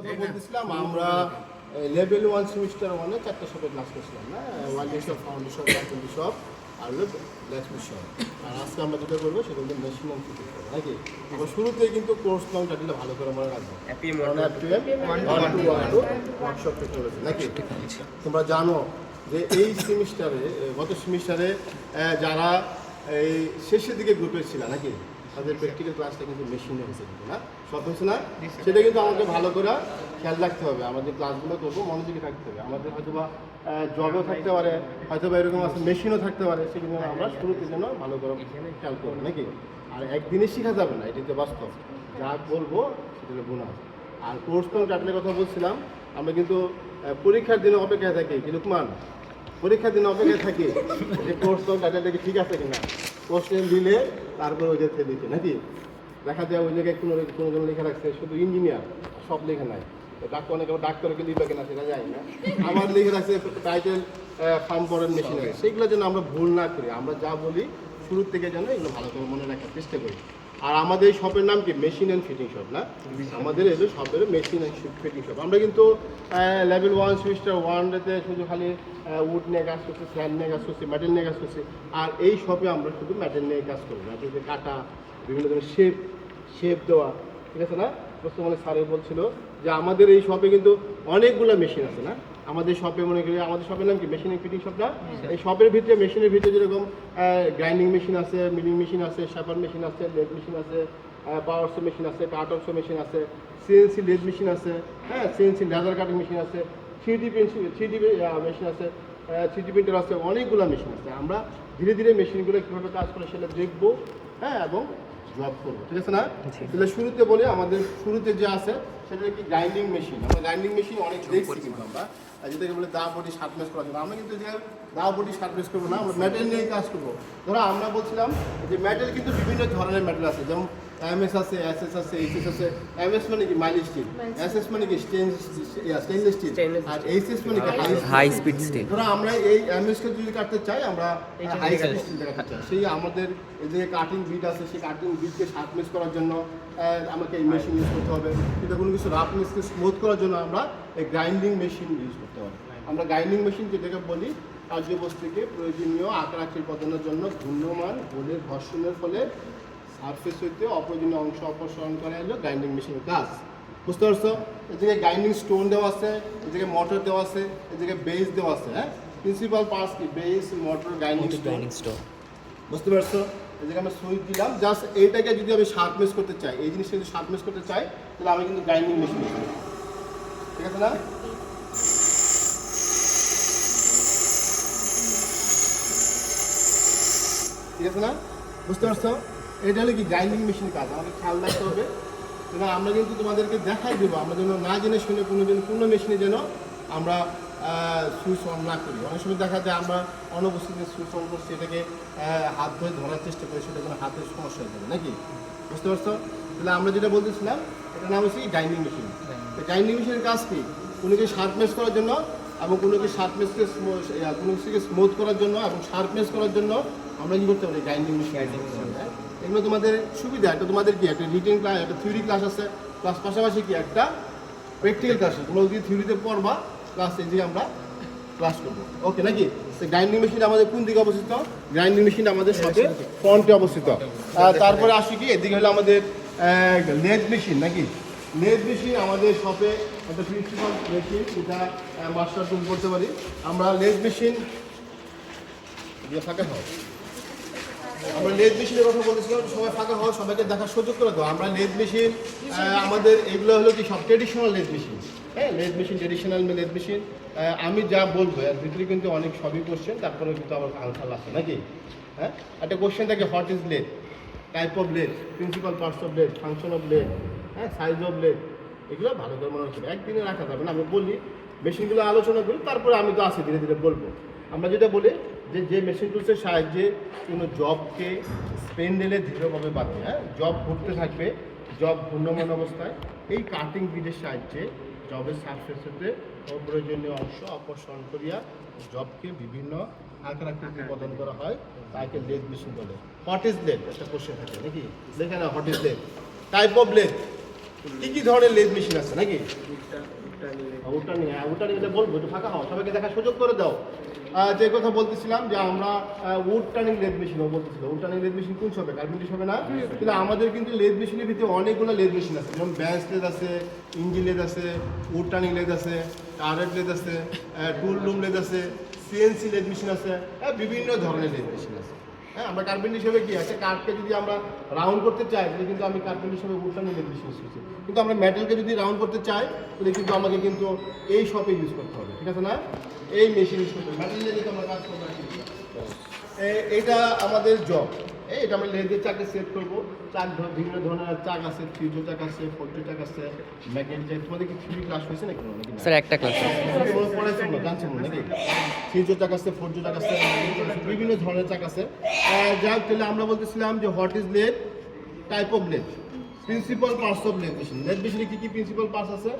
কথা বলতেছিলাম আমরা লেভেল 1 সেমিস্টার 1-এ 4টা শপে ক্লাস করছিলাম না, weld shop, foundation shop, carpentry shop আর হলো ব্ল্যাকস্মিথ শপ। আর আজকে আমরা যেটা করবো সেটা হলো মেশিন অ্যান্ড ফিটিং শপ নাকি। আমরা শুরুতেই কিন্তু কোর্স লং টাইটেলটা ভালো করে মনে রাখবো, ওয়ার্কশপ টেকনোলজি নাকি। তোমরা জানো যে এই সেমিস্টারে, গত সেমিস্টারে যারা এই শেষের দিকে গ্রুপে ছিল নাকি, তাদের প্র্যাকটিক্যাল ক্লাসটা কিন্তু মেশিনে হয়েছে কিন্তু না, সব হয়েছে না। সেটা কিন্তু আমাকে ভালো করে খেয়াল রাখতে হবে, আমাদের ক্লাসগুলো করবো মনোযোগী থাকতে হবে। আমাদের হয়তো বা জবও থাকতে পারে, হয়তো বা এরকম আছে মেশিনও থাকতে পারে, সেগুলো আমরা শুরুতে যেন ভালো করে খেয়াল করবো নাকি। আর একদিনে শেখা যাবে না, এটি তো বাস্তব, যা বলবো সেটা বোনাস। আর কোর্স কোন কাটলের কথা বলছিলাম, আমরা কিন্তু পরীক্ষার দিনে অপেক্ষায় থাকি, কি লুকমান, পরীক্ষার দিনে অপেক্ষায় থাকি যে কোর্স কোন কাটলে কি ঠিক আছে কিনা, কোশ্চেন দিলে তারপরে ওই যে দিচ্ছে নাকি। দেখা যায় ওই জায়গায় কোনো জন লেখা রাখছে শুধু ইঞ্জিনিয়ার, সব লেখা নাই। ডাক্তার অনেকে ডাক্তারকে দিবে কিনা সেটা যায় না, আমার লেখা রাখছে টাইটেল ফার্ম পড়েন মেশিনারি। সেইগুলো যেন আমরা ভুল না করি, আমরা যা বলি শুরুর থেকে যেন এগুলো ভালো করে মনে রাখার চেষ্টা করি। আর আমাদের এই শপের নাম কি মেশিন অ্যান্ড ফিটিং শপ না, আমাদের এলো শপের মেশিন অ্যান্ড ফিটিং শপ। আমরা কিন্তু লেভেল 1 সেমিস্টার 1-তে শুধু খালি উড নিয়ে কাজ করছি, স্যান্ড নিয়ে কাজ করছি, মেটেল নিয়ে কাজ করছি। আর এই শপে আমরা শুধু মেটেল নিয়ে কাজ করি, মেটেলকে কাটা, বিভিন্ন ধরনের শেপ দেওয়া, ঠিক আছে না। প্রথমে স্যারে বলছিল যে আমাদের এই শপে কিন্তু অনেকগুলো মেশিন আছে না, আমাদের শপে মনে করি আমাদের শপের নাম কি মেশিন অ্যান্ড ফিটিং শপ না। এই শপের ভিতরে মেশিনের ভিতরে যেরকম গ্রাইন্ডিং মেশিন আছে, মিলিং মেশিন আছে, শাপার মেশিন আছে, লেদ মেশিন আছে, পাওয়ার সো মেশিন আছে, কাট অফ সো মেশিন আছে, সিএনসি লেদ মেশিন আছে, হ্যাঁ সিএনসি লেজার কাটিং মেশিন আছে, 3D মেশিন আছে, 3D প্রিন্টার আছে, অনেকগুলো মেশিন আছে। আমরা ধীরে ধীরে মেশিনগুলো কীভাবে কাজ করে সেটা দেখবো, হ্যাঁ, এবং জব করবো, ঠিক আছে না। তাহলে শুরুতে বলে আমাদের শুরুতে যে আছে সেটা কি গ্রাইন্ডিং মেশিন। আমরা গ্রাইন্ডিং মেশিন অনেক দেখছি কিন্তু আমরা, যেটাকে বলে দা বডি শার্পনেস করার জন্য। আমরা কিন্তু যে দা বডি শার্পনেস করবো না, আমরা মেটেল নিয়ে কাজ করবো। ধরো আমরা বলছিলাম যে মেটেল কিন্তু বিভিন্ন ধরনের মেটেল আছে, যেমন এমএস আছে, এসএস আছে, এইচএস আছে। এমএস মানে কি মাইল্ড স্টিল, এসএস মানে কি স্টেনলেস স্টিল, আর এইচএস মানে কি হাই স্পিড স্টিল। ধরো আমরা এই এমএস কে যদি কাটতে চাই, আমরা হাই স্পিড স্টিল কাটতে চাই, সেই আমাদের এই যে কাটিং বিট আছে, সেই কাটিং বিটকে শার্পনেস করার জন্য আমাকে এই মেশিন ইউজ করতে হবে। কিন্তু কোনো কিছু রাফনেসকে স্মুথ করার জন্য আমরা এই গ্রাইন্ডিং মেশিন ইউজ করতে হবে। আমরা গ্রাইন্ডিং মেশিন যেটাকে বলি কার্যবস্তুকে প্রয়োজনীয় আকার আকৃতি প্রদানের জন্য ঘূর্ণমান বলের ঘর্ষণের ফলে সারফেস হইতে অপ্রয়োজনীয় অংশ অপসারণ করা হলো গ্রাইন্ডিং মেশিনের কাজ। বুঝতে পারছো? এই জায়গায় গ্রাইন্ডিং স্টোন দেওয়া আছে, এই জায়গায় মোটর দেওয়া আছে, এই জায়গায় বেস দেওয়া আছে। হ্যাঁ, প্রিন্সিপাল পার্টস কি বেস, মোটর, গ্রাইন্ডিং স্টোন। বুঝতে পারছো? এই জায়গায় আমরা সুইচ দিলাম, জাস্ট এইটাকে যদি আমি শার্পনেস করতে চাই, এই জিনিসটা যদি শার্পনেস করতে চাই, তাহলে আমি কিন্তু গ্রাইন্ডিং মেশিন ইউজ করি, ঠিক আছে না। ঠিক আছে না, বুঝতে পারছো? এটা হলো কি গ্রাইন্ডিং মেশিন কাজ, আমাকে খেয়াল রাখতে হবে। কারণ আমরা কিন্তু তোমাদেরকে দেখাই দেবো, আমরা যেন না জেনে শুনে কোনো মেশিনে যেন আমরা সুইচ অন না করি। অনেক সময় দেখা যায় আমরা অনুপস্থিতিতে সুইচ অন করছি, এটাকে হাত ধরে ধরার চেষ্টা করি, সেটা যেন হাতের সমস্যা হয়ে যাবে নাকি। বুঝতে পারছো? তাহলে আমরা যেটা বলতেছিলাম এটার নাম হচ্ছে গ্রাইন্ডিং মেশিন। গ্রাইন্ডিং মেশিনের কাজ কি? কোনো কিছু শার্পনেস করার জন্য এবং কোনো কিছু শার্পনেসকে কোনো কিছুকে স্মুথ করার জন্য এবং শার্পনেস করার জন্য আমরা কী করতে পারি? Grinding machine. এগুলো তোমাদের সুবিধা, এটা তোমাদের কি একটা রিটেন ক্লাস, একটা থিওরি ক্লাস আছে, প্লাস পাশাপাশি কি একটা প্র্যাকটিক্যাল ক্লাস আছে। তোমরা যদি থিওরিতে পড়বা, ক্লাস এই যে আমরা ক্লাস করবো, ওকে নাকি। গ্রাইন্ডিং মেশিন আমাদের কোন দিকে অবস্থিত? গ্রাইন্ডিং মেশিন আমাদের সাথে ফ্রন্টে অবস্থিত। তারপরে আসি কি এদিকে হলো আমাদের লেদ মেশিন নাকি। লেদ মেশিন আমাদের শপে একটা প্রিন্সিপাল মেশিন, যেটা মাস্টার টুল করতে পারি আমরা। লেদ মেশিন ফাঁকা হয়, আমরা লেদ মেশিনের কথা বলেছিলাম, সবাই ফাঁকা হওয়া, সবাইকে দেখার সুযোগ করে দাও। আমরা লেদ মেশিন আমাদের এগুলো হলো কি সব ট্রেডিশনাল লেদ মেশিন। হ্যাঁ, lathe machine traditional lathe machine. আমি যা বলবো এর ভিতরে কিন্তু অনেক সবই কোশ্চেন, তারপরে কিন্তু আমার আনসার আছে নাকি। হ্যাঁ, একটা কোশ্চেন থাকে what is lathe, type of lathe, principal parts of lathe, function of lathe, হ্যাঁ, সাইজ অফ লেদ। এগুলো ভালো করে মনে রাখতে হবে, একদিনে রাখা যাবে না। আমি বলি মেশিনগুলো আলোচনা করি, তারপরে আমি তো আসি ধীরে ধীরে বলবো। আমরা যেটা বলি যে মেশিন টুলসের সাহায্যে কোনো জবকে স্পেন্ডেলে দৃঢ়ভাবে বাঁধে। হ্যাঁ, জব ঘুরতে থাকবে, জব ঘূর্ণমান অবস্থায় এই কাটিং বিটের সাহায্যে জবের সারফেস হতে অপ্রয়োজনীয় অংশ অপসারণ করিয়া জবকে বিভিন্ন আকার আকৃতি প্রদান করা হয়, তাকে লেদ মেশিন বলে। হোয়াট ইজ লেদ একটা কোশ্চেন থাকে নাকি, দেখে না what is lathe, type of lathe, কি ধরনের লেদ মেশিন আছে নাকি? ওটা নিয়ে বলবো, একটু ফাঁকা হও, সবাইকে দেখার সুযোগ করে দাও। যে কথা বলতেছিলাম যে আমরা উড টার্নিং লেদ মেশিনও বলতেছিল। উড টার্নিং লেদ মেশিন কোন হবে? কার্পেন্টারি হবে না? কিন্তু আমাদের কিন্তু লেদ মেশিনের ভিতরে অনেকগুলো লেদ মেশিন আছে, যেমন ব্যান্স লেদ আছে, ইঞ্জিন লেদ আছে, উড টার্নিং লেদ আছে, টারেট লেদ আছে, টুল রুম লেদ আছে, সিএনসি লেদ মেশিন আছে, বিভিন্ন ধরনের লেদ মেশিন আছে। হ্যাঁ, আমরা কার্পেন্টার হিসেবে কি আছে, কাঠকে যদি আমরা রাউন্ড করতে চাই তাহলে কিন্তু আমি কার্পেন্টার হিসেবে wood turning lathe machine use করছি। কিন্তু আমরা মেটালকে যদি রাউন্ড করতে চাই তাহলে কিন্তু আমাকে কিন্তু এই শপে ইউজ করতে হবে, ঠিক আছে না? এই মেশিন ইউজ করতে হবে, মেটাল দিয়ে কিন্তু আমরা কাজ করবো। এইটা আমাদের জব। এটা আমরা লেদের চাকে সেট করবো। চাক বিভিন্ন ধরনের চাক আছে, 3 চাক আছে, 4 চাক আছে, ম্যাগনেটিক চাক। তোমাদের কি 3 ক্লাস হয়েছে নাকি? স্যার একটা ক্লাস জানছেন নাকি? 3 চাক আছে, 4 চাক আছে, বিভিন্ন ধরনের চাক আছে। যাই হোক, তাহলে আমরা বলতেছিলাম যে what is lathe, type of lathe, principal parts of lathe machine. Lathe মেশিনে কী কী প্রিন্সিপাল পার্টস আছে?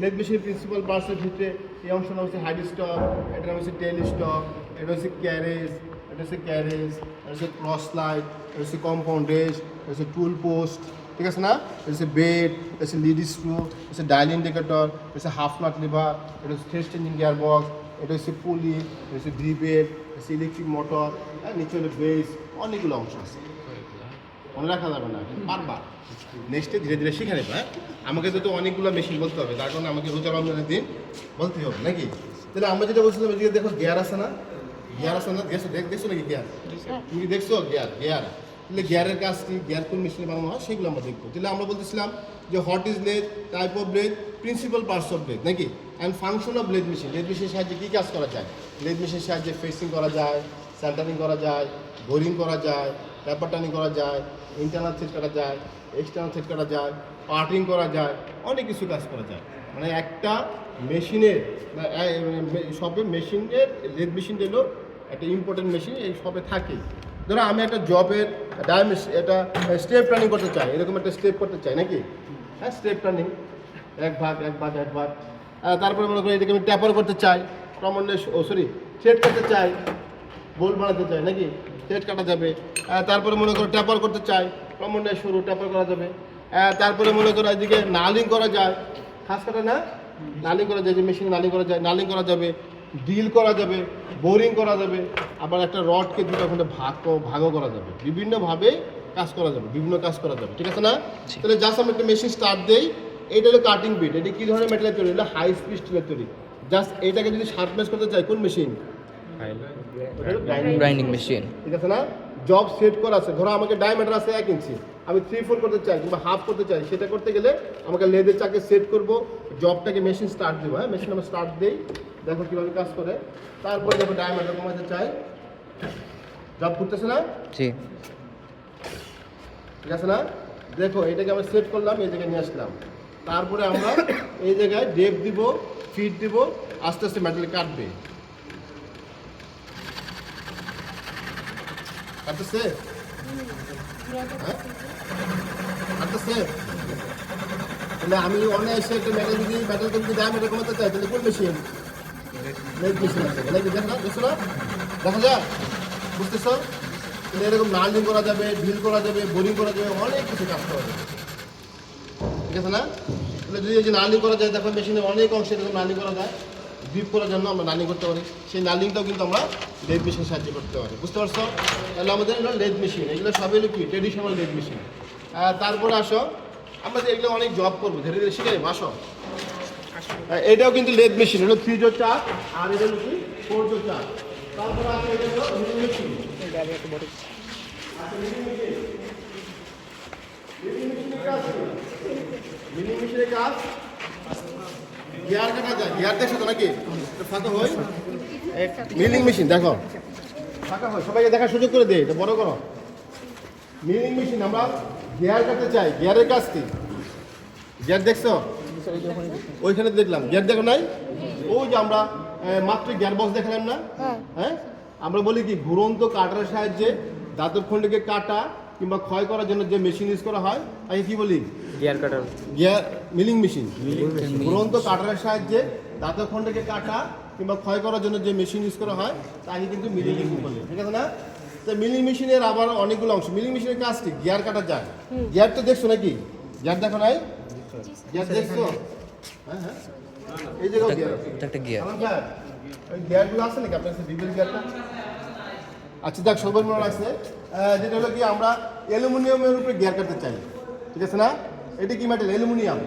লেদ মেশিনের প্রিন্সিপাল পার্টসের ভিতরে এই অংশটা হচ্ছে হাইড স্টক, এটা হচ্ছে টেল স্টক, এটা হচ্ছে ক্যারেজ, এটা হচ্ছে ক্রস লাইট, এটা হচ্ছে কম্পাউন্ড রেস, এটা হচ্ছে টুল পোস্ট, ঠিক আছে না? এটা হচ্ছে বেড, এটা হচ্ছে লিড স্ক্রু, এটা হচ্ছে ডায়াল ইন্ডিকেটর, এটা হচ্ছে হাফ নাট লিভার, এটা হচ্ছে থ্রেড চেঞ্জিং গিয়ার বক্স, এটা হচ্ছে পুলি, এটা হচ্ছে ড্রিপেড, এটা হচ্ছে ইলেকট্রিক মোটর, নিচে হলো বেস, অনেকগুলো অংশ আছে। মনে রাখা যাবে না, পারবা নেক্সটে ধীরে ধীরে শিখে নেবে। হ্যাঁ, আমাকে তো অনেকগুলো মেশিন বলতে হবে, তার কারণে আমাকে রোজা রমজানের দিন বলতে হবে নাকি? তাহলে আমরা যেটা বলছিলাম, এদিকে দেখো গিয়ার আছে না? গিয়ার আছে না? দেখছো নাকি গিয়ার? তুমি দেখছো গিয়ার? তাহলে গিয়ারের কাজ কি, গিয়ার কোন মেশিনে বানানো হয় সেগুলো আমরা দেখবো। তাহলে আমরা বলতেছিলাম যে what is lathe, type of lathe, principal parts of lathe নাকি, and function of lathe machine. Lathe মেশিনের সাহায্যে কী কাজ করা যায়? লেদ মেশিনের সাহায্যে ফেসিং করা যায়, সেন্টারিং করা যায়, বোরিং করা যায়, পেপার টার্নিং করা যায়, ইন্টারনাল থ্রেড কাটা যায়, এক্সটার্নাল থ্রেড কাটা যায়, পার্টিং করা যায়, অনেক কিছু কাজ করা যায়। মানে একটা মেশিনের সবে মেশিনের লেদ মেশিন হলো একটা ইম্পর্টেন্ট মেশিন, এই সবে থাকে। ধরো আমি একটা জবের এটা স্টেপ টার্নিং করতে চাই, এরকম একটা স্টেপ করতে চাই নাকি? হ্যাঁ, স্টেপ টার্নিং, এক ভাগ। তারপরে মনে করি এটাকে আমি ট্যাপার করতে চাই, থ্রেড করতে চাই, বোল্ট বানাতে চাই নাকি, থ্রেড কাটা যাবে। তারপরে মনে করো ট্যাপার করতে চাই, কমন্ডায় সরু ট্যাপার করা যাবে। তারপরে মনে করো এদিকে নালিং করা যায়, খাস কাটা না, নালিং করা যায়, যে মেশিনে নালিং করা যাবে, ডিল করা যাবে, বোরিং করা যাবে, আবার একটা রডকে দুটো খন্ডে ভাগও করা যাবে। বিভিন্নভাবে কাজ করা যাবে, বিভিন্ন কাজ করা যাবে, ঠিক আছে না? তাহলে জাস্ট আমরা একটা মেশিন স্টার্ট দেই। এইটা হলো কাটিং বিট। এটা কী ধরনের মেটেরিয়াল তৈরি? হলো হাই স্পিড স্টিলের তৈরি। জাস্ট এইটাকে যদি শার্পনেস করতে চাই, কোন মেশিন? গ্রাইন্ডিং মেশিন, ঠিক আছে না? জব সেট করা আছে, ধরো আমাকে ডায়ামিটার আছে 1 ইঞ্চি, আমি 3/4 করতে চাই কিংবা হাফ করতে চাই, সেটা করতে গেলে আমাকে লেদের চাকে সেট করব, জবটাকে মেশিন স্টার্ট দেবো। হ্যাঁ, মেশিন আমরা স্টার্ট দিই, দেখো কীভাবে কাজ করে। তারপরে যখন ডায়ামিটার কমাতে চাই, জব করতেছে না? জি, ঠিক আছে না? দেখো এটাকে আমরা সেট করলাম, এই জায়গায় নিয়ে আসলাম। তারপরে আমরা এই জায়গায় ডেপ দিব, ফিট দিব, আস্তে আস্তে মেটাল কাটবে। কাটতেছে? হ্যাঁ, কাটতেছে। তাহলে আমি অনায়াসে একটা মেটালকে যদি ডায়ামিটার কমাতে চাই, তাহলে কোন মেশিন? লেদ মেশিন আছে নাকি? দেখছো না? দেখা যায়, বুঝতেছ? তাহলে এরকম নার্লিং করা যাবে, ড্রিল করা যাবে, বোরিং করা যাবে, অনেক কিছু কাজ করা যাবে, ঠিক আছে না? তাহলে যদি এই যে নার্লিং করা যায়, দেখো মেশিনে অনেক অংশে এরকম নার্লিং করা যায়, ডিপ করার জন্য আমরা নার্লিং করতে পারি। সেই নার্লিংটাও কিন্তু আমরা লেদ মেশিনের সাহায্যে করতে পারি, বুঝতে পারছো? তাহলে আমাদের হলো লেদ মেশিন, এগুলো সবই হলো কি ট্রেডিশনাল লেদ মেশিন। তারপরে আসো, আমরা যে এগুলো অনেক জব করবো, ধীরে ধীরে শিখে নেবো, আসো। এটাও কিন্তু লেদ মেশিন, হলো 3 জোর চাক, আর এটা হলো কি 4 জোর চাক। তারপরে আছে এটা হলো মিলিং মেশিন। মিলিং মেশিনের কাজ গিয়ার কাটা যায়, গিয়ার দেখছো তো নাকি? ফাঁকা হয় মিলিং মেশিন, দেখো ফাঁকা হয়, সবাইকে দেখার সুযোগ করে দে, এটা বড় করো। মিলিং মেশিন, আমরা গিয়ার কাটতে চাই, গিয়ারের কাজ কি? গিয়ার দেখছো? ওইখানে দেখলাম, গিয়ার দেখো নাই? ওই যে আমরা মাত্র গিয়ার বক্স দেখালাম না? হ্যাঁ, আমরা বলি কি ঘুরন্ত কাটারের সাহায্যে দাঁতব খণ্ডকে কাটা কিংবা ক্ষয় করার জন্য যে মেশিন ইউজ করা হয় তাকে কি বলি? গিয়ার কাটার, গিয়ার মিলিং মেশিন। ঘুরন্ত কাটারের সাহায্যে দাঁতব খণ্ডকে কাটা কিংবা ক্ষয় করার জন্য যে মেশিন ইউজ করা হয় তাকে কিন্তু মিলিং মেশিন বলে, ঠিক আছে না? তো মিলিং মেশিনের আবার অনেকগুলো অংশ। মিলিং মেশিনের কাজ কি? গিয়ার কাটা যায়। গিয়ার তো দেখছো নাকি? গিয়ার দেখো নাই? গিয়ার দেখছো? হ্যাঁ হ্যাঁ, এই জায়গাও গিয়ার আছে। এটা একটা গিয়ার। আমার ভাই, ওই গিয়ারগুলো আছে নাকি আপনার কাছে বিবেল গিয়ারটা? আচ্ছা দেখ, সর্বনিম্ন আছে যেটা হলো কি আমরা অ্যালুমিনিয়ামের উপরে গিয়ার কাটতে চাই, ঠিক আছে না? এটা কি মেটাল? অ্যালুমিনিয়াম।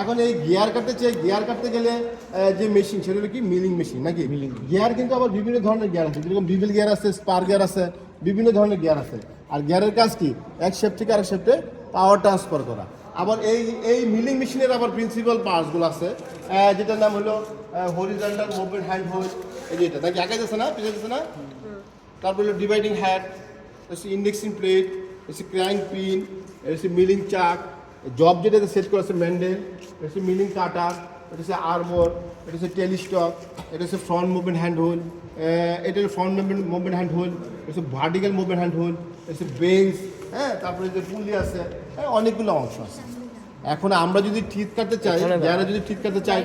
এখন এই গিয়ার কাটতে চাই, গিয়ার কাটতে গেলে যে মেশিন সেটা হলো কি মিলিং মেশিন নাকি? গিয়ার কিন্তু আবার বিভিন্ন ধরনের গিয়ার আছে, যেরকম বিবেল গিয়ার আছে, স্পার গিয়ার আছে, বিভিন্ন ধরনের গিয়ার আছে। আর গিয়ারের কাজ কি? এক শেপ থেকে আরেক শেপে পাওয়ার ট্রান্সফার করা। আবার এই মিলিং মেশিনের আবার প্রিন্সিপাল পার্টসগুলো আছে, যেটার নাম হলো হরিজন্টাল মুভমেন্ট হ্যান্ড হোল। এই যে এটা নাকি আগে যাচ্ছে না, পিছিয়ে যাচ্ছে না? তারপর হলো ডিভাইডিং হ্যাড, হচ্ছে ইন্ডেক্সিং প্লেট, হচ্ছে ক্র্যাঙ্ক পিন, হচ্ছে মিলিং চাক, জব যেটাতে সেট করা আছে ম্যান্ডেল, এটা হচ্ছে মিলিং কাটার, এটা হচ্ছে আর্মর, এটা হচ্ছে টেলিস্টক, এটা হচ্ছে ফ্রন্ট মুভমেন্ট হ্যান্ড হোল, এটা হলো ফ্রন্ট মুভমেন্ট হ্যান্ড হোল, এটা হচ্ছে ভার্টিক্যাল মুভমেন্ট হ্যান্ড হোল, এটা হচ্ছে বেঞ্চ, হ্যাঁ, তারপরে যে পুলি আছে, হ্যাঁ, অনেকগুলো অংশ আছে। এখন আমরা যদি টিথ কাটতে চাই, যারা যদি টিথ কাটতে চাই,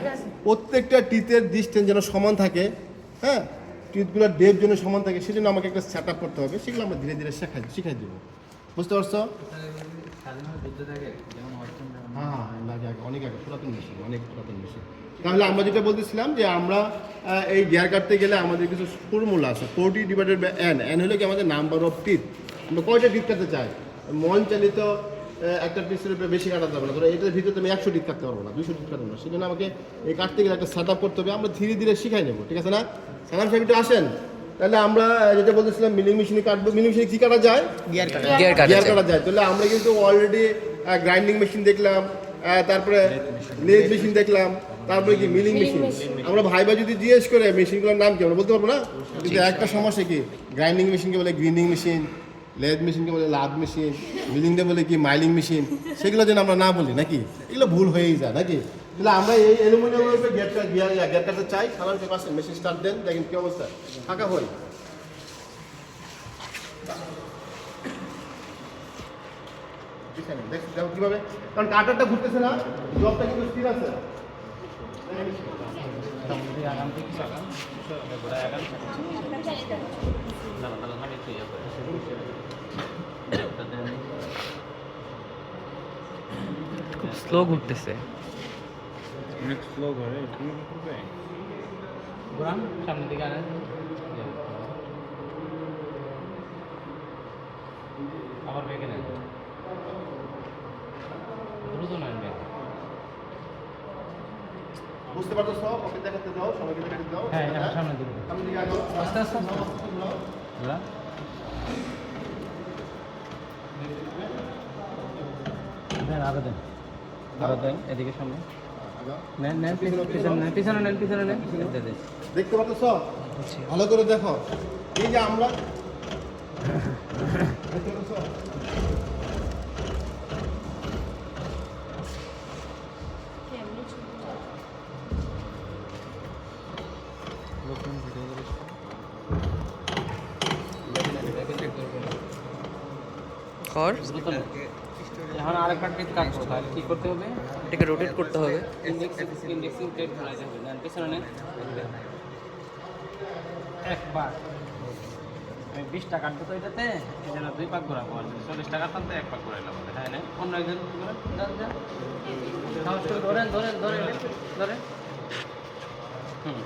প্রত্যেকটা টিথের ডিস্টেন্স যেন সমান থাকে, হ্যাঁ, টিথগুলোর ডেপ যেন সমান থাকে, সেজন্য আমাকে একটা সেট আপ করতে হবে। সেগুলো আমরা ধীরে ধীরে শিখাই দেবো, বুঝতে পারছো? হ্যাঁ, লাগে আগে, অনেক আগে, পুরাতন মেশিন, অনেক পুরাতন মেশিন। তাহলে আমরা যেটা বলতেছিলাম যে আমরা এই গিয়ার কাটতে গেলে আমাদের কিছু ফর্মুলা আছে, 40/n। n হলো কি আমাদের নাম্বার অফ টিথ। আমরা কয়টা টিথ কাটতে চাই? মন চালিত একটা পিসের উপরে বেশি কাটা যাবে না, ধরো এটার ভিতরে তুমি 100 টিথ কাটতে পারবো না, 200 টিথ কাটবো না। সেজন্য আমাকে এই কাটতে গেলে একটা সেট আপ করতে হবে। আমরা ধীরে ধীরে শিখাই নেবো, ঠিক আছে না? সালাম সাহেব একটু আসেন। তাহলে আমরা যেটা বলতেছিলাম মিলিং মেশিনে কাটবো। মিলিং মেশিনে কি কাটা যায়? গিয়ার গিয়ার কাটা যায়। তাহলে আমরা কিন্তু অলরেডি গ্রাইন্ডিং মেশিন দেখলাম, তারপরে লেজ মেশিন দেখলাম, তারপরে কি মিলিং মেশিন। আমরা ভাই যদি জিজ্ঞেস করে মেশিনগুলোর নাম কি আমরা বলতে পারবো না, কিন্তু একটা সমস্যা কি, গ্রাইন্ডিং মেশিনকে বলে গ্রিন্ডিং মেশিন, লেজ মেশিনকে বলে লাভ মেশিন, মিলিংটা বলে কি মাইলিং মেশিন। সেগুলো যেন আমরা না বলি নাকি, এগুলো ভুল হয়েই যায় নাকি। তাহলে আমরা এই অ্যালুমিনিয়ামের উপরে গিয়ার কাটতে চাই। সাধারণত পাশে মেশিন স্টার্ট দেন, দেখেন কি অবস্থা, ফাঁকা হই। দেখো কিভাবে, কারণ কাটারটা ঘুরতেছে না, জবটা কিন্তু স্থির আছে। খুব স্লো ঘুরতেছে। অনেক স্লো ঘরে তুমি কি করবে? ঘোরান সামনের দিকে আনেন, আবার ব্যাগে নেন, দ্রুত নেন ব্যাগ। বুঝতে পারতেছো? ওকে দেখাতে দাও, সবাইকে দেখাতে দাও। হ্যাঁ, এখন সামনের দিকে সামনের দিকে আগো, আস্তে আস্তে আস্তে ঘোরান। দেন আরো দেন, আরো দেন, এদিকে সামনে আগো। নেন নেন, পিছনে নেন, পিছনে নেন, পিছনে নেন, এতে দেন। দেখতে পারতেছো? ভালো করে দেখো, এই যে আমরা দেখতে পারতেছো? কর, দ্রুত নেন। এখন আরেকবার টিপ কাটবো, তাহলে কি করতে হবে? এটাকে রোটেট করতে হবে। ইন্ডেক্সিং প্লেট ঘোরাইতে হবে। নেন, পিছনে নেন, একবার। আমি 20 টাকা কাটবো তো এটাতে, এই জন্য 2 পাক ঘোরাবো। আর 40 টাকা কাটতে 1 পাক ঘোরাইলাম। হ্যাঁ নেন, অন্য একজন ঘোরান, যান যান, সাহস করে ধরেন ধরেন ধরেন ধরেন। হুম,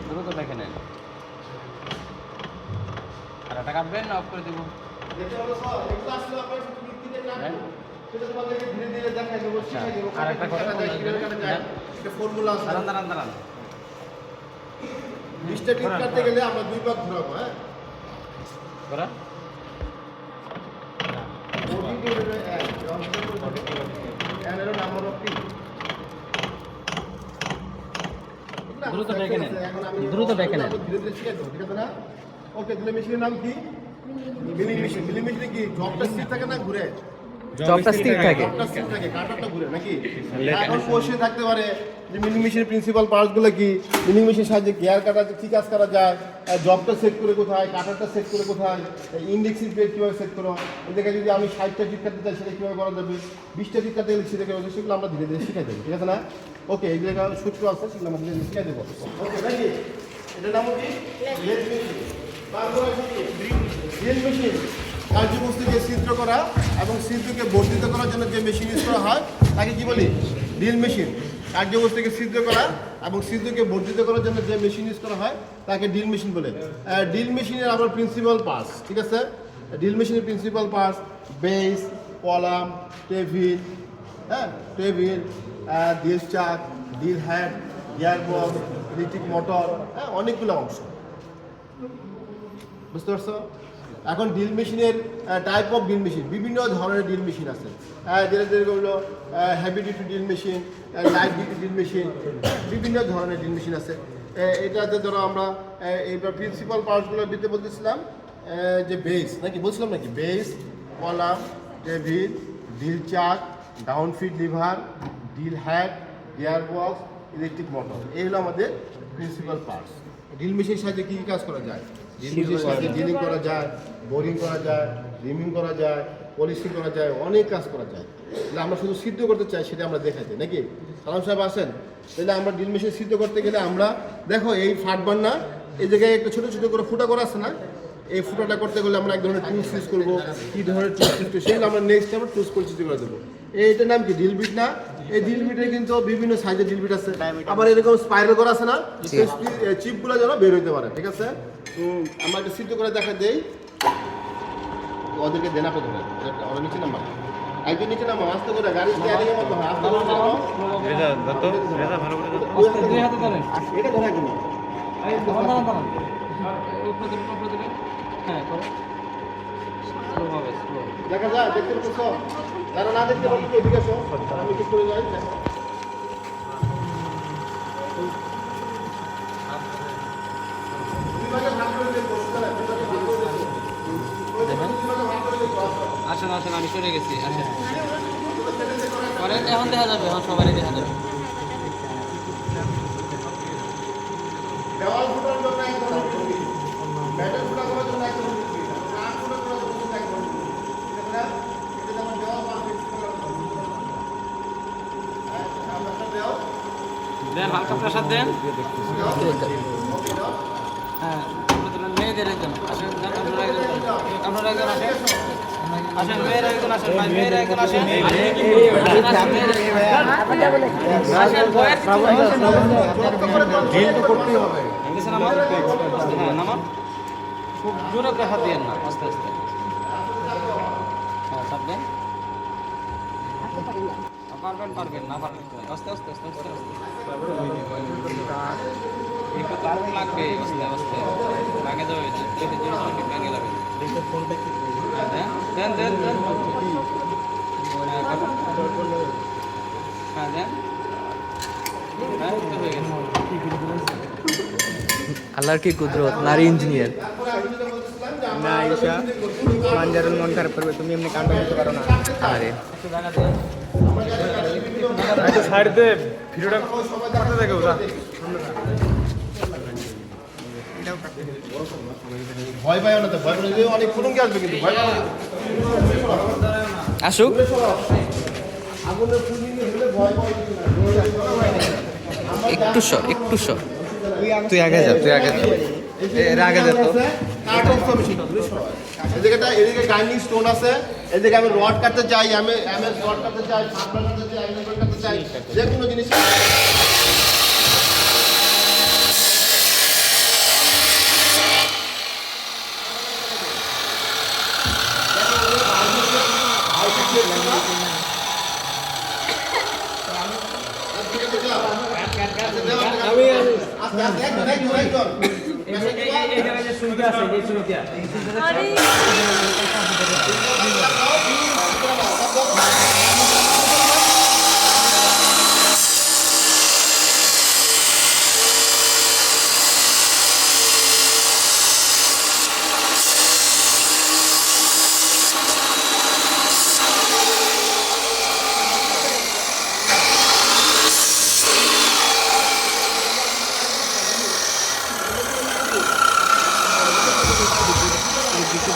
দ্রুত দেখে নেন। আর এটা কাটবেন না অফ করে দেবো? দেখতে পারতেছো? এগুলো আসলে আপনারা শুধু ভিত্তিতে কাটবেন, সেটা তোমাদেরকে ধীরে ধীরে দেখাই দেবো, শিখাই দেবো। আর একটা কথা কিভাবে কাটা যায়, একটা ফর্মুলা আছে। দাঁড়ান দাঁড়ান দাঁড়ান। 20টা টিপ কাটতে গেলে আমরা 2 পাক ঘোরাবো, হ্যাঁ। ঘোরা। দ্রুত দেখে নেন, দ্রুত দেখে নেন। ওকে, তাহলে মেশিনের নাম কি? Milling machine. মিলিং মেশিনে কি জবটা স্থির থাকে না ঘুরে? জবটা স্থির থাকে। জবটা স্থির থাকে, কাটারটা ঘুরে নাকি? এখন কোশ্চেন থাকতে পারে যে মিলিং মেশিনের প্রিন্সিপাল পার্টসগুলো কি, মিলিং মেশিনের সাহায্যে গিয়ার কাটা কি কাজ করা যায়, জবটা সেট করে কোথায়, কাটারটা সেট করে কোথায়, ইন্ডেক্সিং প্লেট কীভাবে সেট করো, এদিকে যদি আমি 60টা টিপ কাটতে চাই সেটা কীভাবে করা যাবে, 20টা টিপ কাটতে গেলে সেটা কীভাবে, সেগুলো আমরা ধীরে ধীরে শিখাই দেবো, ঠিক আছে না? ওকে, এই জায়গায় সূত্র আছে, সেগুলো আমরা ধীরে ধীরে শিখাই দেবো। ওকে নাকি, এটার নাম কি? লেজ মেশিন। ড্রিল মেশিন কার্যবস্তুকে ছিদ্র করা এবং ছিদ্রকে বর্ধিত করার জন্য যে মেশিন ইউজ করা হয় তাকে কি বলি? Drill machine. কার্যবস্তুকে ছিদ্র করা এবং ছিদ্রকে বর্ধিত করার জন্য যে মেশিন ইউজ করা হয় তাকে ড্রিল মেশিন বলে। ড্রিল মেশিনের আবার প্রিন্সিপাল পার্টস, ঠিক আছে? ড্রিল মেশিনের principal parts base, column, table, হ্যাঁ, টেবিল, ড্রিল চাক, drill head, gear box, electric motor, হ্যাঁ, অনেকগুলো অংশ। বুঝতে পারছো? এখন ড্রিল মেশিনের টাইপ অফ ড্রিল মেশিন, বিভিন্ন ধরনের ড্রিল মেশিন আছে। যেরকম হলো heavy duty drill machine, light duty drill machine, বিভিন্ন ধরনের ড্রিল মেশিন আছে। এটাতে ধরো আমরা এইবার প্রিন্সিপাল পার্টসগুলোর ভিতরে বলতেছিলাম যে বেস নাকি বলছিলাম নাকি, base, column, table, drill chuck, down feed lever, drill head, gear box, electric motor, এই হলো আমাদের প্রিন্সিপাল পার্টস। ড্রিল মেশিনের সাহায্যে কী কী কাজ করা যায়? ড্রিল মেশিনের সাহায্যে ড্রিলিং করা যায়, বোরিং করা যায়, রিমিং করা যায়, পলিশিং করা যায়, অনেক কাজ করা যায়। তাহলে আমরা শুধু সিদ্ধ করতে চাই সেটা আমরা দেখাই দিই নাকি? সালাম সাহেব আসেন। তাহলে আমরা ড্রিল মেশিন সিদ্ধ করতে গেলে আমরা দেখো এই ফাটবার না, এই জায়গায় একটা ছোটো ছোটো করে ফুটা করা আছে না, এই ফুটাটা করতে গেলে আমরা এক ধরনের টুলস ইউজ করবো। কী ধরনের টুলস ইউজ করবো সেগুলো আমরা নেক্সট আমরা টুলস পরিচিত করে দেবো। এইটার নাম কি? ড্রিল বিট না? এই ড্রিল বিটের কিন্তু বিভিন্ন সাইজের ড্রিল বিট আছে, আবার এরকম স্পাইরাল করা আছে না, চিপগুলো যেন বের হইতে পারে, ঠিক আছে? আমরা একটা সিদ্ধ করে দেখা দেই, ওদেরকে দেনা পেতে পারে। ওরা নিচে নামা, একজন নিচে নামা, আস্তে করে গাড়ি স্টিয়ারিং এর মতো হয়, আস্তে করে নামাও। রেজা দত্ত, রেজা ভালো করে দত্ত। দুই হাতে ধরে এটা ধরা কিনা হ্যাঁ করো স্লো হবে, স্লো। দেখা যায়, দেখতে পাচ্ছ? যারা না দেখতে পাচ্ছ এদিকে আসো, আমি ঠিক করে যাই। আসেন আসেন, আমি সরে গেছি, আসেন। পরে এখন দেখা যাবে, এখন সবারই দেখা যাবে। দেওয়াল ফুটার জন্য এক ধরনের টুপি, ব্যাটার ফুটা করার জন্য এক ধরনের টুপি, কাঠ ফুটা করার জন্য এক ধরনের টুপি। ঠিক আছে না? এটা যেমন দেওয়াল পারফেক্ট করার জন্য। হ্যাঁ, আপনারা দেও। দেন, হালকা প্রেসার দেন। ওকে দাও। হ্যাঁ, মেয়েদের একজন আসেন, আপনারা একজন আপনারা একজন আসেন, আসেন মেয়েরা একজন আসেন, ভাই মেয়েরা একজন আসেন, আসেন বয়ের ড্রিল তো করতেই হবে। ইংলিশে নামান, হ্যাঁ নামান, খুব জোরে প্রেসার দিয়েন না, আস্তে আস্তে। হ্যাঁ চাপ দেন, পারবেন পারবেন, না পারবেন আস্তে আস্তে আস্তে আস্তে আস্তে। একটু তার লাগবে, আস্তে আস্তে ভাঙে যাবে, দেখে জোরে জোরে ভাঙে যাবে। হ্যাঁ দেন দেন দেন দেন, হ্যাঁ দেন, হ্যাঁ তো হয়ে গেছে। আল্লাহর কি কুদরত, নারী ইঞ্জিনিয়ার। না ঈশা মানজারুল মন খারাপ করবে, তুমি এমনি কাণ্ড করতে পারো না। আরে একটু জায়গা দেন। একটু সাইড দে, ভিডিওটা করতে দেখো ওরা। ভয় পাইও না তো, ভয় পেলে অনেক ফুলুঙ্গি আসবে কিন্তু ভয় পাবে না। আসুক। আগুনের ফুলুঙ্গি হলে ভয় পাবে না। একটু সর, একটু সর। তুই আগে যা, তুই আগে যা। এর আগে যা তো। কাট অফ মেশিন, এদিকে গাইনিং স্টোন আছে, এদিকে আমি রড কাটতে চাই, আমি রড কাটতে চাই, সাপলা কাটতে চাই, অ্যাঙ্গেল কাটতে চাই, যে কোনো জিনিস।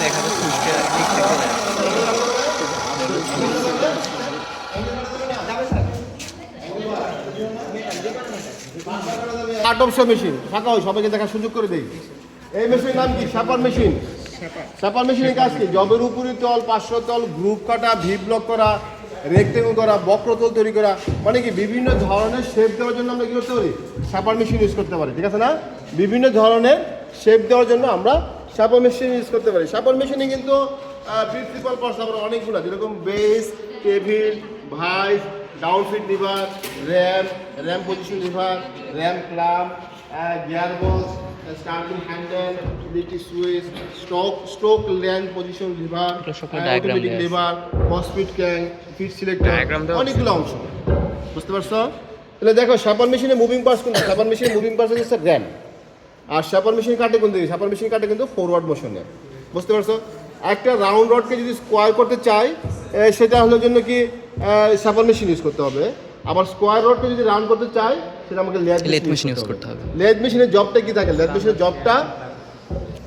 দেখা যাচ্ছে ঠিকঠাক। কাট অফ মেশিন ফাঁকা হয়, সবাইকে দেখার সুযোগ করে দেই। এই মেশিনের নাম কি? শাপার মেশিন। শাপার মেশিনের কাজ কি? জবের উপরি তল, পার্শ্ব তল, গ্রুপ কাটা, ভি ব্লক করা, রেক্টেঙ্গল করা, বক্রতল তৈরি করা, মানে কি বিভিন্ন ধরনের শেপ দেওয়ার জন্য আমরা কি করতে পারি? শাপার মেশিন ইউজ করতে পারি, ঠিক আছে না? বিভিন্ন ধরনের শেপ দেওয়ার জন্য আমরা শাপার মেশিন ইউজ করতে পারি। শাপার মেশিনে কিন্তু প্রিন্সিপাল পার্টস আমরা অনেকগুলো, যেরকম base, table, vice, down feed lever, ram position lever, ram clamp, gear box, starting handle, লিটি switch, stroke land position lever, automatic lever, speed ক্যাং, ফিট সিলেক্টর, অনেকগুলো অংশ। বুঝতে পারছো? তাহলে দেখো শাপার মেশিনে মুভিং পার্টস কোনটা? শাপার মেশিনে মুভিং পার্টস হচ্ছে র্যাম। আর শাপার মেশিন কাটে কোন দিকে? শাপার মেশিন কাটে কিন্তু ফরওয়ার্ড মোশনে। বুঝতে পারছো? একটা রাউন্ড রডকে যদি স্কোয়ার করতে চাই, সেটা হলো জন্য কি শাপার মেশিন ইউজ করতে হবে। আবার স্কোয়ার রডকে যদি রাউন্ড করতে চাই, সেটা আমাকে লেদ মেশিন ইউজ করতে হবে। লেদ মেশিনের জবটা কি থাকে? লেদ মেশিনের জবটা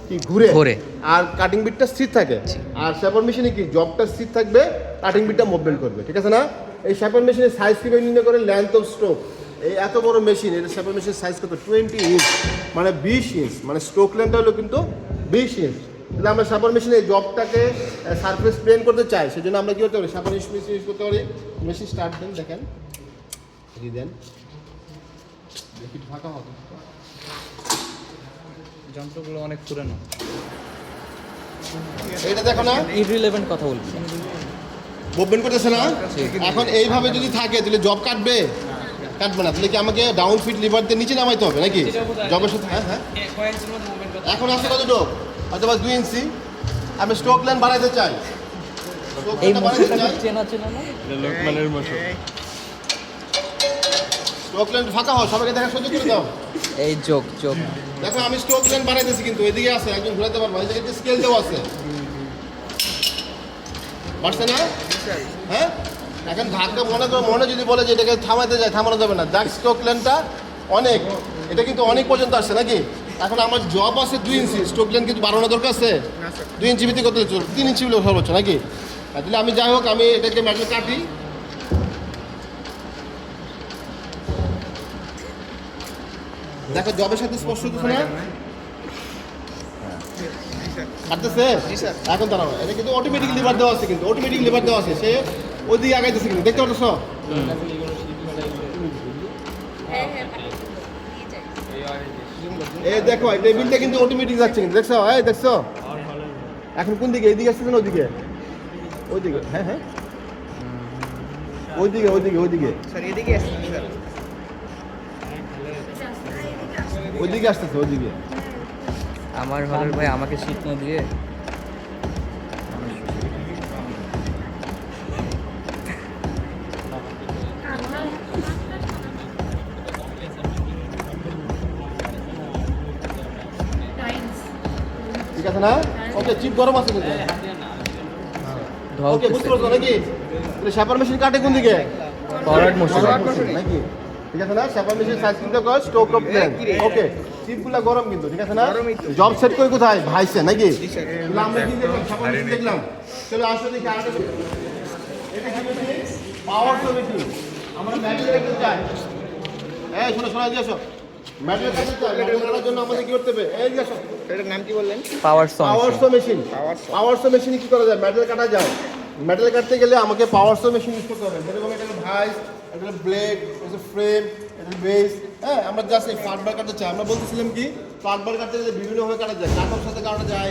কি ঘুরে, আর কাটিং বিটটা স্থির থাকে। আর শাপার মেশিনে কি জবটা স্থির থাকবে, কাটিং বিটটা মুভমেন্ট করবে, ঠিক আছে না? এই শাপার মেশিনের সাইজ কিভাবে নির্ণয় করে? Length of stroke. এই এত বড় মেশিন, এটা শাপার মেশিনের সাইজ কত? 20 ইঞ্চ, মানে 20 ইঞ্চ, মানে স্ট্রোক লেন্থটা হলো কিন্তু 20 ইঞ্চ। তাহলে আমরা শাপার মেশিনে এই জবটাকে সারফেস প্লেন করতে চাই, সেজন্য আমরা কি করতে পারি? শাপার মেশিন ইউজ করতে পারি। মেশিন স্টার্ট দেন, দেখেন দেন, ফাঁকা হবে। যন্ত্রগুলো অনেক পুরানো। এটা দেখো না, ইররিলেভেন্ট কথা বলছি। মুভমেন্ট করতেছে না? এখন এইভাবে যদি থাকে তাহলে জব কাটবে না। তাহলে কি আমাকে ডাউন ফিট লিভার দিয়ে নিচে নামাইতে হবে নাকি জবের সাথে? হ্যাঁ, এখন আছে কতটুকু? হয়তো বা 2 ইঞ্চি। আমি স্ট্রোক লাইন বাড়াইতে চাই, স্ট্রোক লাইন ফাঁকা হয়, সবাইকে দেখা সুযোগ করে দাও। এই যোগ দেখো আমি স্ট্রোক লাইন বাড়াইতেছি, কিন্তু এদিকে আছে একজন ঘুরাতে পারবো, এই জায়গায় স্কেল দেওয়া আছে, বাড়ছে না? হ্যাঁ, এখন ধাক্কা মনে যদি বলে যে এটাকে থামাতে যায়, থামানো যাবে না। দেখ স্ট্রোক লেনটা অনেক, এটা কিন্তু অনেক পর্যন্ত আসছে নাকি? এখন আমার জব আছে 2 ইঞ্চি, স্ট্রোক লেন কিন্তু বাড়ানো দরকার আছে। 2 ইঞ্চি ভিত্তি করতে 3 ইঞ্চি হলে সর্বোচ্চ নাকি? তাহলে আমি যাই হোক, আমি এটাকে মেটাল কাটি। দেখো জবের সাথে স্পর্শ হচ্ছে না, কাটতেছে। এখন দাঁড়াও, এটা কিন্তু অটোমেটিক লিভার দেওয়া আছে, কিন্তু অটোমেটিক লিভার দেওয়া আছে, সে ওইদিকে আগাইতেছে কিন্তু, দেখতে পাচ্ছ? এই দেখো এই টেবিলটা কিন্তু অটোমেটিক যাচ্ছে কিন্তু, দেখছো? এই দেখছো এখন কোন দিকে? এইদিকে আসছে না ওইদিকে? ওইদিকে, হ্যাঁ হ্যাঁ, ওইদিকে স্যার এদিকে আসুন স্যার। ওইদিকে আসতেছে, ওইদিকে। আমার হলের ভাই আমাকে শীত না দিয়ে ঠিক আছে না? ওকে, চিপ গরম আছে কিন্তু। ওকে, বুঝতে পারছো নাকি? তাহলে শাপার মেশিন কাটে কোন দিকে? ফরওয়ার্ড মোশন নাকি? ঠিক আছে না? শাপার মেশিন সাইজ কিন্তু কয় স্ট্রোক অফ প্লেন। ওকে, চিপগুলো গরম কিন্তু, ঠিক আছে না? জব সেট করে কোথায়? ভাইসে নাকি? তাহলে আমরা কি দেখলাম? শাপার মেশিন দেখলাম। চলো আসো দেখি আরেকটা মেশিন। এটা কি মেশিন? পাওয়ার ফ্লো মেশিন। আমরা ম্যাটেল কাটতে চাই। এই শোনো, এদিকে আসো। ম্যাটেল কাটতে চাই, ম্যাটেল কাটার জন্য আমাদের কি করতে হবে? এই যে আসো। এটার নাম কি বললেন? পাওয়ার সং power saw machine. Power saw মেশিনে কি করা যায়? মেটাল কাটা যায়। মেটাল কাটতে গেলে আমাকে পাওয়ার সো মেশিন ইউজ করতে হবে। যেরকম এটা ভাইস, এটা ব্লেড, এটা ফ্রেম, এটা বেস। হ্যাঁ, আমরা জাস্ট এই ফ্ল্যাট বার কাটতে চাই। আমরা বলতেছিলাম কি, ফ্ল্যাট বার কাটতে গেলে বিভিন্নভাবে কাটা যায়। কাটার সাথে কাটা যায়,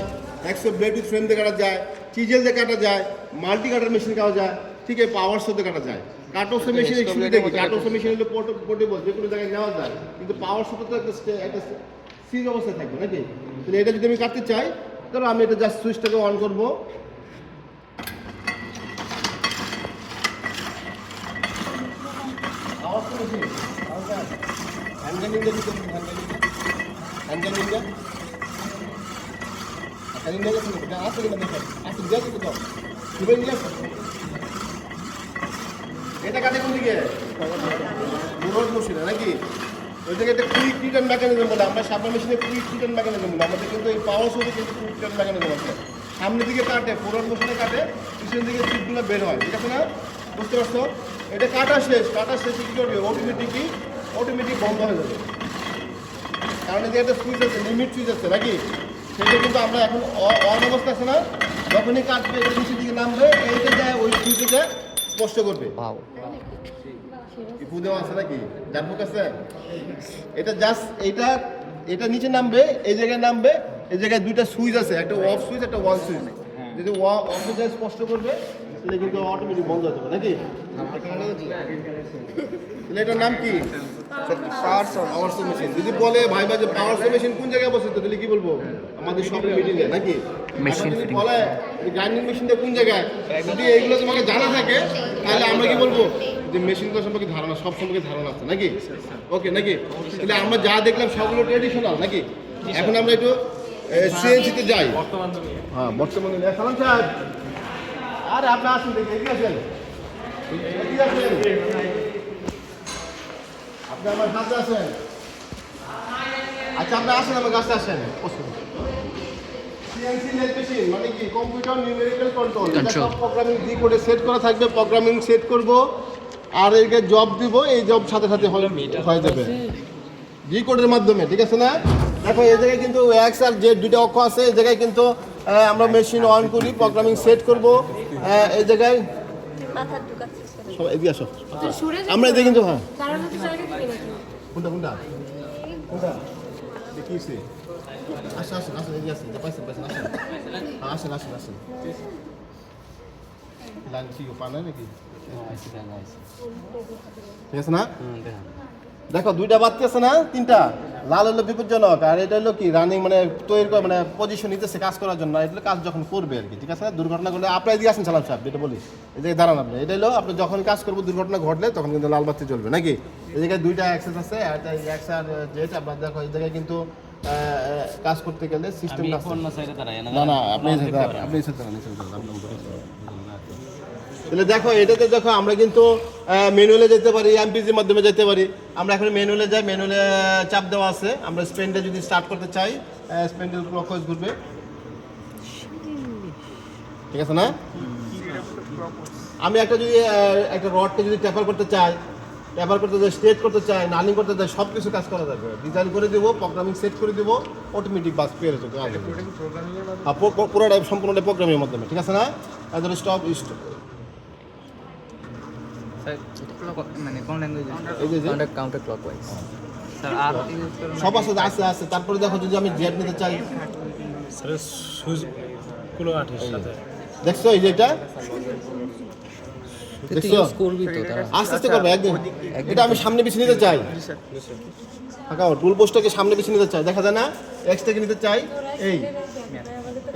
এক্সো ব্লেড উইথ ফ্রেম দিয়ে কাটা যায়, চিজেল দিয়ে কাটা যায়, মাল্টি কাটার মেশিন কাটা যায়, ঠিক আছে? পাওয়ার সোতে কাটা যায়। কাটোসো মেশিনের সুবিধা কি? কাটোসো মেশিন হলো পোর্টেবল, যে কোনো জায়গায় নেওয়া যায়। কিন্তু পাওয়ার সোতে তো একটা সিজ অবস্থায় থাকবে নাকি? তাহলে এটা যদি আমি কাটতে চাই, ধরো আমি এটা জাস্ট সুইচটাকে অন করবো। এটা কাটে কোন দিকে? নাকি? ওই থেকে একটা কুইক রিটার্ন মেকানিজম বলে, আমরা শাপার মেশিনে কুইক রিটার্ন মেকানিজম বলে। আমাদের কিন্তু এই পাওয়ার সোতে কিন্তু কুইক রিটার্ন মেকানিজম আছে। সামনের দিকে কাটে, ফরওয়ার্ড মোশনে কাটে, পিছনের দিকে চিপগুলো বের হয়, ঠিক আছে না? বুঝতে পারছো? এটা কাটা শেষে কী করবে? অটোমেটিক বন্ধ হয়ে যাবে, কারণ এদিকে একটা সুইচ আছে, লিমিট সুইচ আছে নাকি? সেটা কিন্তু আমরা এখন অন অবস্থা আছে না, যখনই কাটবে এটা নিচের দিকে নামবে, এইটা যায় ওই সুইচে স্পষ্ট করবে। ওয়াও কি ফু দেওয়া আছে নাকি জানবো কাছে? এটা জাস্ট এটা নিচে নামবে, এই জায়গায় নামবে, এই জায়গায় দুইটা সুইচ আছে, একটা অফ সুইচ একটা অন সুইচ। যদি অফ সুইচ স্পষ্ট করবে তাহলে কিন্তু অটোমেটিক বন্ধ হয়ে যাবে নাকি? তাহলে এটার নাম কি? পাওয়ার সো মেশিন। যদি বলে ভাই যে পাওয়ার সো মেশিন কোন জায়গায় বসে, তাহলে কি বলবো? আমাদের শপের মিডিলে নাকি? মেশিন যদি ফিটিং। বলে গ্রাইন্ডিং মেশিনটা কোন জায়গায়, যদি এইগুলো তোমাকে জানা থাকে তাহলে আমরা কি বলবো যে মেশিনগুলো সম্পর্কে ধারণা, সব সম্পর্কে ধারণা আছে নাকি? ওকে নাকি? তাহলে আমরা যা দেখলাম সবগুলো ট্রেডিশনাল নাকি? এখন আমরা একটু সিএনসিতে যাই। হ্যাঁ বর্তমানে সালাম সাহেব, আরে আপনি আসুন দেখি, এগিয়ে আসেন, এগিয়ে আসেন, আপনি আমার কাছে আসেন। আচ্ছা আপনি আসেন, আমার কাছে আসেন। সিএনসি লেদ মেশিন মানে কি? Computer numerical control. এটা সব প্রোগ্রামিং জি কোডে সেট করা থাকবে, প্রোগ্রামিং সেট করব আর একে জব দিব, এই জব সাথে সাথে হয়ে যাবে জি কোডের মাধ্যমে, ঠিক আছে না? দেখো এই জায়গায় কিন্তু এক্স আর জেড দুইটা অক্ষ আছে, এই জায়গায় কিন্তু আমরা মেশিন অন করি, প্রোগ্রামিং সেট করব, এই জায়গায় সব এদিকে আসো, আমরা এদিকে কিন্তু হ্যাঁ কোনটা কোনটা কোনটা দেখিয়েছি। আসেন আসেন আসেন, এদিকে আসেন, পাইছেন পাইছেন, আসেন আসেন আসেন আসেন। লাইন কি পানা নাকি? ঠিক আছে না? দেখো দুইটা বাতি আছে না, তিনটা। লাল হলো বিপজ্জনক, আর এটা হলো কি রানিং, মানে তৈরি করে, মানে পজিশন নিতেছে কাজ করার জন্য, এটা কাজ যখন করবে আর কি, ঠিক আছে না? দুর্ঘটনা ঘটলে আপনার দিয়ে আসেন সালাম সাহেব, যেটা বলি এই জায়গায় দাঁড়ান আপনি, এটা হলো আপনি যখন কাজ করবো দুর্ঘটনা ঘটলে তখন কিন্তু লাল বাতি জ্বলবে নাকি? এই জায়গায় দুইটা অ্যাক্সেস আছে, একটা এক্স আর জেড। আপনার দেখো এই জায়গায় কিন্তু কাজ করতে গেলে সিস্টেমটা না না, আপনি তাহলে দেখো এটাতে দেখো আমরা কিন্তু ম্যানুয়ালে যেতে পারি, এমপিজির মাধ্যমে যেতে পারি। আমরা এখন ম্যানুয়ালে যাই, ম্যানুয়ালে চাপ দেওয়া আছে, আমরা স্পেন্ডে যদি স্টার্ট করতে চাই স্পেন্ডের ক্লকওয়াইজ ঘুরবে, ঠিক আছে না? আমি একটা যদি একটা রডকে যদি ট্যাপার করতে চাই, ট্যাপার করতে চাই, স্ট্রেট করতে চাই, নালিং করতে চাই, সব কিছু কাজ করা যাবে। ডিজাইন করে দেবো, প্রোগ্রামিং সেট করে দেবো, অটোমেটিক বাস পেয়ে যাবে। পুরোটা সম্পূর্ণটা প্রোগ্রামের মাধ্যমে, ঠিক আছে না? ধরো স্টপ মানে কোন ল্যাঙ্গুয়েজে? এই যে কাউন্টার ক্লকওয়াইজ। স্যার আর সব আছে আছে আছে। তারপরে দেখো যদি আমি জেড নিতে চাই, কুলো আঠির সাথে দেখছো এই যে এটা দেখছো, করবি তো তারা। আস্তে আস্তে করবে একদিন। এটা আমি সামনে পিছিয়ে নিতে চাই, ফাঁকা টুল পোস্টটাকে সামনে পিছিয়ে নিতে চাই, দেখা যায় না? এক্সটাকে নিতে চাই, এই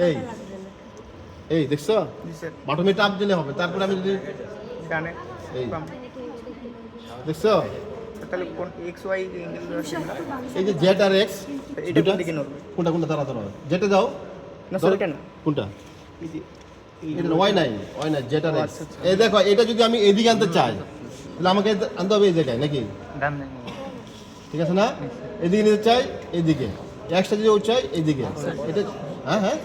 এই এই দেখছো, বাটমে টাপ দিলে হবে। তারপরে আমি যদি ডানে এই দেখছো, তাহলে কোন এক্স ওয়াই এঙ্গেল এই যে জেড আর এক্স এটা কোন দিকে নড়বে? কোনটা কোনটা তারা ধরো, যেটা দাও না স্যার এটা না, কোনটা এই যে এটা ওয়াই নাই যেটা নেই। এই দেখো এটা যদি আমি এদিকে আনতে চাই তাহলে আমাকে আনতে হবে এই জায়গায় নাকি? ডানে ঠিক আছে না? এদিকে নিতে চাই এইদিকে, এক্সট্রা যদি চাই এইদিকে, এটা হ্যাঁ হ্যাঁ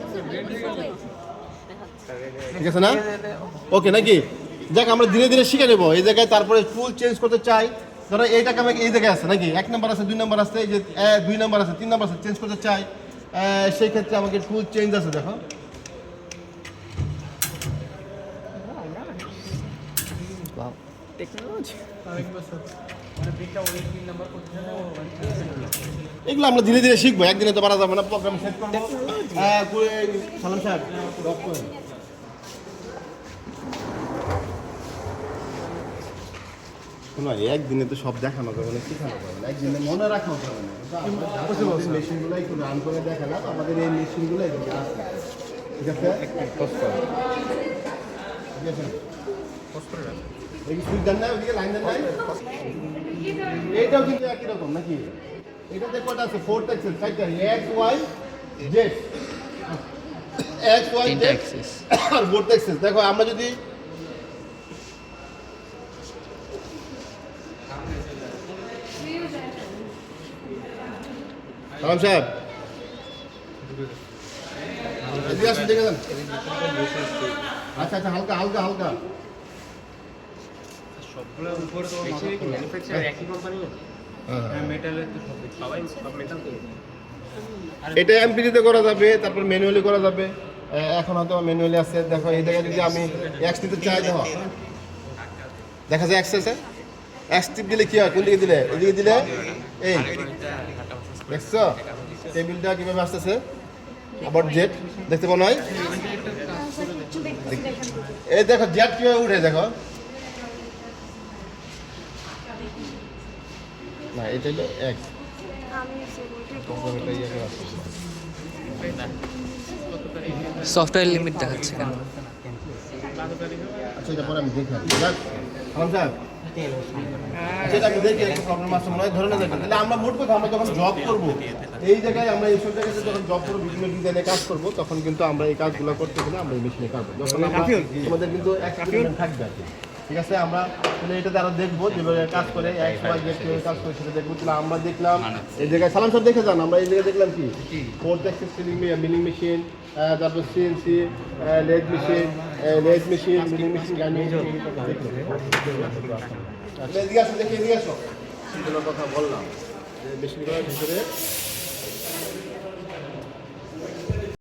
ঠিক আছে না? ওকে নাকি? দেখ আমরা ধীরে ধীরে শিখে নেবো এই জায়গায়। তারপরে ফুল চেঞ্জ করতে চাই, ধরো এইটাকে আমাকে এই জায়গায় আছে নাকি, 1 নাম্বার আছে 2 নাম্বার আছে, এই যে 2 নাম্বার আছে 3 নাম্বার আছে, চেঞ্জ করতে চাই, সেই ক্ষেত্রে আমাকে ফুল চেঞ্জ আছে। দেখো টেকনোলজি এগুলো আমরা ধীরে ধীরে শিখবো, একদিনে তো পারা যাবে না। প্রোগ্রাম সেট করবো। সালাম সাহেব শোনো, একদিনে তো সব দেখানো যাবে না, শেখানো যাবে না, একদিনে মনে রাখাও যাবে না। মেশিনগুলো একটু রান করে দেখালাম, আমাদের এই মেশিনগুলো এদিকে আছে, ঠিক আছে? ঠিক আছে, এই সুইচ দেন না, ওইদিকে লাইন দেন নাই, এইটাও কিন্তু একই রকম নাকি? এটাতে কটা আছে? 4 এক্সেস, 4টা, x y z, x y z আর 4 এক্সেস। দেখো আমরা যদি সালাম সাহেব এদিকে আসুন, দেখে দেন। আচ্ছা আচ্ছা, হালকা হালকা হালকা সবগুলো উপরে তো ম্যানুফ্যাকচার একই কোম্পানি না? হ্যাঁ মেটালের তো সব মেটাল তো এটা এমপিডিতে করা যাবে, তারপর ম্যানুয়ালি করা যাবে। এখন হয়তো ম্যানুয়ালি আছে, দেখো এই জায়গায় যদি আমি এক্স দিতে চাই, দেখো দেখা যায় এক্স আছে, এক্স টিপ দিলে কি হয়, কোন দিকে দিলে, এদিকে দিলে এই দেখছো টেবিলটা কীভাবে আসতেছে, আবার জেট দেখতে পাও নয়, এই দেখো জেট কীভাবে উঠে, দেখো না এটা হলো এক্স, সফটওয়্যার লিমিট দেখাচ্ছে কেন? আচ্ছা এটা পরে আমি দেখি স্যার সেটা আমি দেখি একটা প্রবলেম আছে মনে হয়, ধরে না দেখবেন। তাহলে আমরা মোট কথা আমরা যখন জব করবো এই জায়গায়, আমরা এইসব জায়গাতে যখন জব করবো, বিভিন্ন ডিজাইনে কাজ করবো, তখন কিন্তু আমরা এই কাজগুলো করতে গেলে আমরা এই মেশিনে কাজ করবো, যখন আমাদের কিন্তু এক্সপেরিমেন্ট থাকবে আর কি। ঠিক আছে, আমরা তাহলে এটাতে আরো দেখবো যেভাবে কাজ করে, এক সময় যে কীভাবে কাজ করে সেটা দেখবো। তাহলে আমরা দেখলাম এই জায়গায়, সালাম স্যার দেখে যান, আমরা এই জায়গায় দেখলাম কি ফোর্থ অ্যাক্সিস মিলিং মেশিন, তারপর CNC, leg machine, milling machine, Ghani এদিকে আসো, দেখে এদিকে আসো, সেগুলোর কথা বললাম যে মেশিনগুলোর ভিতরে